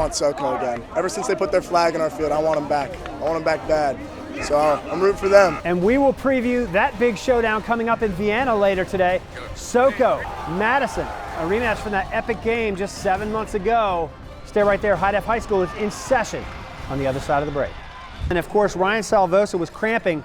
want SOCO again. Ever since they put their flag in our field, I want them back. I want them back bad. So I'm rooting for them. And we will preview that big showdown coming up in Vienna later today. SOCO, Madison, a rematch from that epic game just 7 months ago. Stay right there. High Def High School is in session on the other side of the break. And of course, Ryan Salvosa was cramping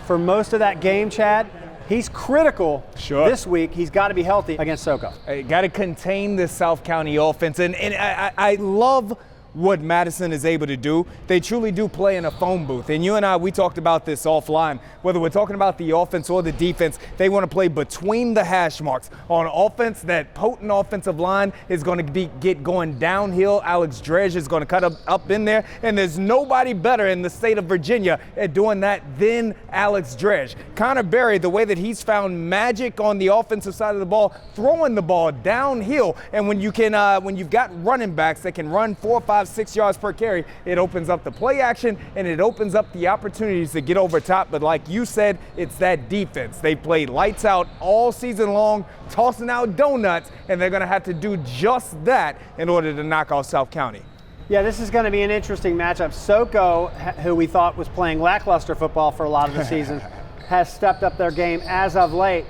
for most of that game, Chad. He's critical this week. He's got to be healthy against SOCO. Got to contain this South County offense. And I love what Madison is able to do. They truly do play in a phone booth. And you and I, we talked about this offline. Whether we're talking about the offense or the defense, they want to play between the hash marks. On offense, that potent offensive line is going to get going downhill. Alex Dredge is going to cut up in there. And there's nobody better in the state of Virginia at doing that than Alex Dredge. Connor Berry, the way that he's found magic on the offensive side of the ball, throwing the ball downhill. And when you can, when you've got running backs that can run 4, 5, 6 yards per carry, it opens up the play action and it opens up the opportunities to get over top. But like you said, it's that defense. They played lights out all season long, tossing out donuts, and they're going to have to do just that in order to knock out South County. Yeah, this is going to be an interesting matchup. SOCO, who we thought was playing lackluster football for a lot of the season, has stepped up their game as of late.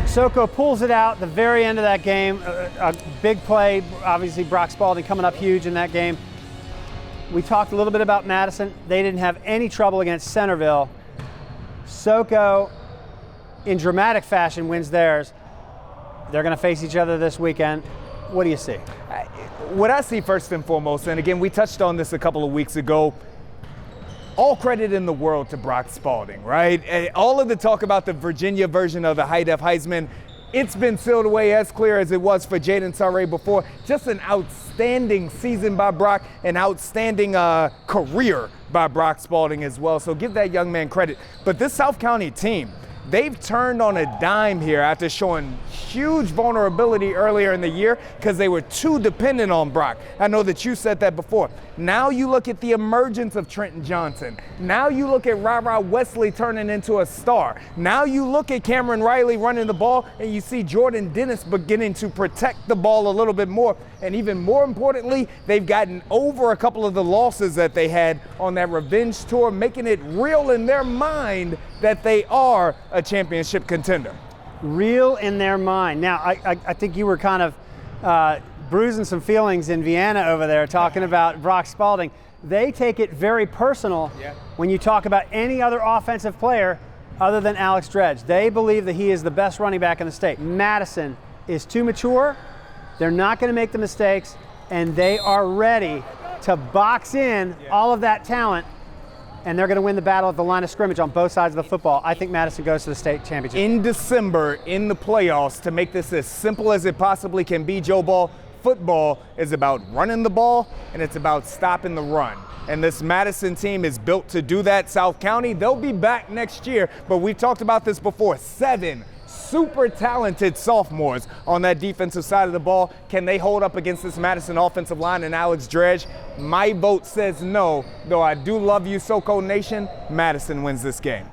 SOCO pulls it out the very end of that game. A big play, obviously Brock Spalding coming up huge in that game. We talked a little bit about Madison. They didn't have any trouble against Centerville. SOCO, in dramatic fashion, wins theirs. They're going to face each other this weekend. What do you see? What I see first and foremost, and again, we touched on this a couple of weeks ago, all credit in the world to Brock Spalding, right? And all of the talk about the Virginia version of the High Def Heisman, it's been sealed away as clear as it was for Jaden Sarray before. Just an outstanding season by Brock, an outstanding career by Brock Spalding as well. So give that young man credit. But this South County team, they've turned on a dime here after showing huge vulnerability earlier in the year because they were too dependent on Brock. I know that you said that before. Now you look at the emergence of Trenton Johnson. Now you look at WARHAWKS Wesley turning into a star. Now you look at Cameron Riley running the ball and you see Jordan Dennis beginning to protect the ball a little bit more. And even more importantly, they've gotten over a couple of the losses that they had on that revenge tour, making it real in their mind that they are a championship contender. Real in their mind. Now, I think you were kind of bruising some feelings in Vienna over there talking about Brock Spalding. They take it very personal when you talk about any other offensive player other than Alex Dredge. They believe that he is the best running back in the state. Madison is too mature. They're not going to make the mistakes, and they are ready to box in all of that talent, and they're going to win the battle at the line of scrimmage on both sides of the football. I think Madison goes to the state championship. In December, in the playoffs, to make this as simple as it possibly can be, Joe Ball, football is about running the ball, and it's about stopping the run. And this Madison team is built to do that. South County, they'll be back next year, but we've talked about this before. 7 super talented sophomores on that defensive side of the ball. Can they hold up against this Madison offensive line and Alex Dredge? My vote says no, though I do love you, SOCO Nation. Madison wins this game.